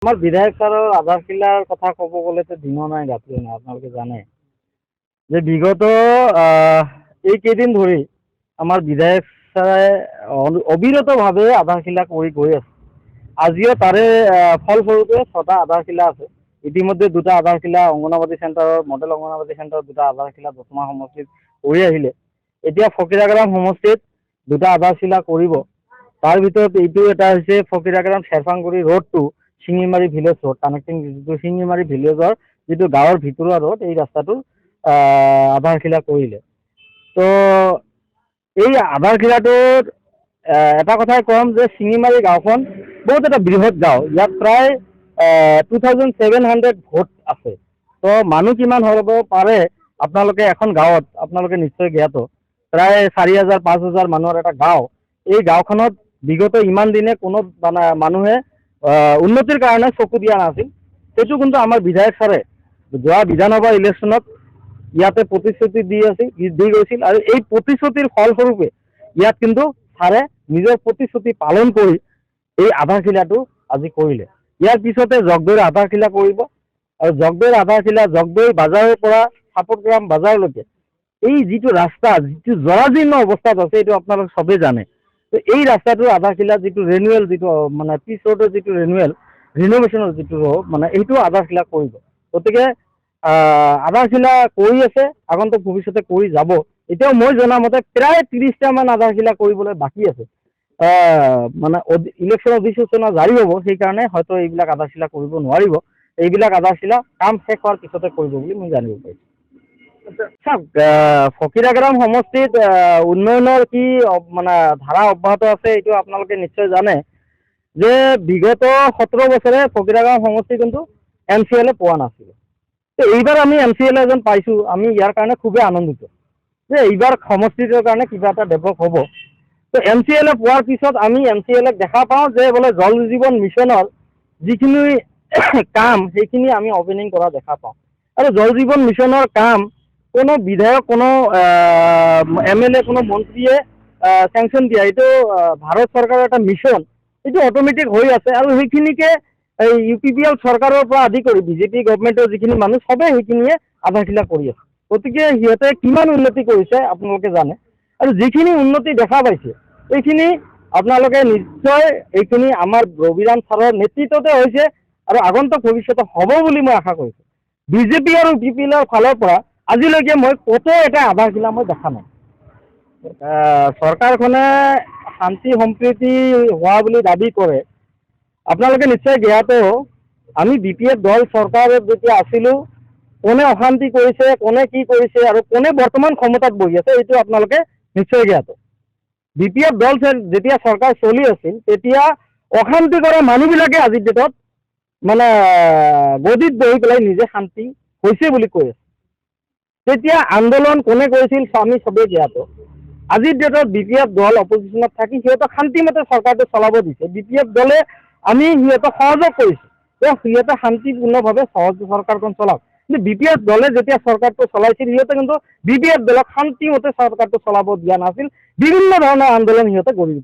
আমাৰ বিধায়ক স্যাৰেৰ আধাৰশিলাৰ কথা কব গ'লে তো দিনো নাই ৰাতিও নাই। আপোনালোকে জানে যে বিগত এইকেইদিন ধৰি আমাৰ বিধায়ক স্যাৰে অবিৰতভাৱে আধাৰশিলা কৰি গৈ আছে। আজিও তাৰে ফলস্বৰূপে 6টা আধাৰশিলা আছে। ইতিমধ্যে 2টা আধাৰশিলা অংগনবাদী চেণ্টাৰৰ মডেল অংগনবাদী চেণ্টাৰত 2টা আধাৰশিলা দতমা সমষ্টিত কৰি আহিলে। এতিয়া ফকীৰাগ্ৰাম সমষ্টিত 2টা আধাৰশিলা কৰিব। তাৰ ভিতৰত এইটো এটা হৈছে ফকীৰাগ্ৰাম চেৰফাংগুৰি ৰোডটো শিঙিমাৰী ভিলেজ ৰোড কানেক্টিং যিটো শিঙিমাৰী ভিলেজৰ যিটো গাঁৱৰ ভিতৰুৱা ৰোড এই ৰাস্তাটো আধাৰশিলা কৰিলে। তো এই আধাৰশিলাটোৰ এটা কথাই ক'ম যে শিঙিমাৰী গাঁওখন বহুত এটা বৃহৎ গাঁও। ইয়াত প্ৰায় 2700 ভোট আছে। তো মানুহ কিমান হ'ব পাৰে আপোনালোকে এখন গাঁৱত আপোনালোকে নিশ্চয় জ্ঞাত প্ৰায় 4000 5000 মানুহৰ এটা গাঁও। এই গাঁওখনত বিগত ইমান দিনে কোনো মানুহে উন্নতিৰ কাৰণে চকু দিয়া নাছিল। সেইটো কিন্তু আমাৰ বিধায়ক ছাৰে যোৱা বিধানসভা ইলেকশ্যনত ইয়াতে প্ৰতিশ্ৰুতি দি গৈছিল আৰু এই প্ৰতিশ্ৰুতিৰ ফলস্বৰূপে ইয়াত কিন্তু ছাৰে নিজৰ প্ৰতিশ্ৰুতি পালন কৰি এই আধাৰশিলাটো আজি কৰিলে। ইয়াৰ পিছতে জগদৈৰ আধাৰশিলা কৰিব আৰু জগদৈৰ আধাৰশিলা জগদৈ বাজাৰৰ পৰা চাপৰগ্ৰাম বাজাৰলৈকে এই যিটো ৰাস্তা যিটো জৰাজীৰ্ণ অৱস্থাত আছে এইটো আপোনালোকে চবেই জানে। তো এই ৰাস্তাটোৰ আধাৰশিলা যিটো ৰেনুৱেল যিটো মানে পিচ ৰোডৰ যিটো ৰিন'ভেশ্যনৰ যিটো মানে এইটো আধাৰশিলা কৰিব। গতিকে আধাৰশিলা কৰি আছে, আগন্তুক ভৱিষ্যতে কৰি যাব। এতিয়াও মই জনামতে প্ৰায় 30টামান আধাৰশিলা কৰিবলৈ বাকী আছে। মানে ইলেকশ্যন অধিসূচনা জাৰি হ'ব, সেইকাৰণে হয়তো এইবিলাক আধাৰশিলা কৰিব নোৱাৰিব। এইবিলাক আধাৰশিলা কাম শেষ হোৱাৰ পিছতে কৰিব বুলি মই জানিব পাৰিছোঁ। চাওক, ফকীৰাগ্ৰাম সমষ্টিত উন্নয়নৰ কি মানে ধাৰা অব্যাহত আছে এইটো আপোনালোকে নিশ্চয় জানে যে বিগত 17 বছৰে ফকীৰাগ্ৰাম সমষ্টি কিন্তু MCLA পোৱা নাছিল। তো এইবাৰ আমি MCLA এজন পাইছোঁ। আমি ইয়াৰ কাৰণে খুবেই আনন্দিত যে এইবাৰ সমষ্টিটোৰ কাৰণে কিবা এটা ডেভেলপ হ'ব। তো MCLA পোৱাৰ পিছত আমি MCLAক দেখা পাওঁ যে বোলে জল জীৱন মিছনৰ যিখিনি কাম সেইখিনি আমি অপেনিং কৰা দেখা পাওঁ। আৰু জল জীৱন মিছনৰ কাম কোনো বিধায়ক কোনো MLA কোনো মন্ত্ৰীয়ে চেংচন দিয়া এইটো ভাৰত চৰকাৰৰ এটা মিছন, এইটো অট'মেটিক হৈ আছে। আৰু সেইখিনিকে এই UPPL চৰকাৰৰ পৰা আদি কৰি BJP গভৰ্ণমেণ্টৰ যিখিনি মানুহ চবেই সেইখিনিয়ে আধাৰশিলা কৰি আছে। গতিকে সিহঁতে কিমান উন্নতি কৰিছে আপোনালোকে জানে। আৰু যিখিনি উন্নতি দেখা পাইছে এইখিনি আপোনালোকে নিশ্চয় এইখিনি আমাৰ ৰবিৰাম ছাৰৰ নেতৃত্বতে হৈছে আৰু আগন্তুক ভৱিষ্যতে হ'ব বুলি মই আশা কৰিছোঁ। BJP আৰু UPPLৰ ফালৰ পৰা আজিলৈকে মই ক'তো এটা আধাৰশিলা মই দেখা নাই। চৰকাৰখনে শান্তি সম্প্ৰীতি হোৱা বুলি দাবী কৰে। আপোনালোকে নিশ্চয় জ্ঞাত, আমি BPF দল চৰকাৰত যেতিয়া আছিলোঁ কোনে অশান্তি কৰিছে, কোনে কি কৰিছে আৰু কোনে বৰ্তমান ক্ষমতাত বহি আছে এইটো আপোনালোকে নিশ্চয় জ্ঞাত। BPF দল যেতিয়া চৰকাৰ চলি আছিল তেতিয়া অশান্তি কৰা মানুহবিলাকে আজিৰ ডেটত মানে গদিত বহি পেলাই নিজে শান্তি হৈছে বুলি কৈ আছে। তেতিয়া আন্দোলন কোনে কৰিছিল আমি চবেই জ্ঞাত। আজিৰ ডেটত BPF দল অপজিশ্যনত থাকি সিহঁতক শান্তিমতে চৰকাৰটো চলাব দিছে। BPF দলে আমি সিহঁতক সহযোগ কৰিছোঁ যে সিহঁতে শান্তিপূৰ্ণভাৱে চৰকাৰখন চলাওক। কিন্তু BPF দলে যেতিয়া চৰকাৰটো চলাইছিল সিহঁতে কিন্তু BPF দলক শান্তিমতে চৰকাৰটো চলাব দিয়া নাছিল। বিভিন্ন ধৰণৰ আন্দোলন সিহঁতে কৰি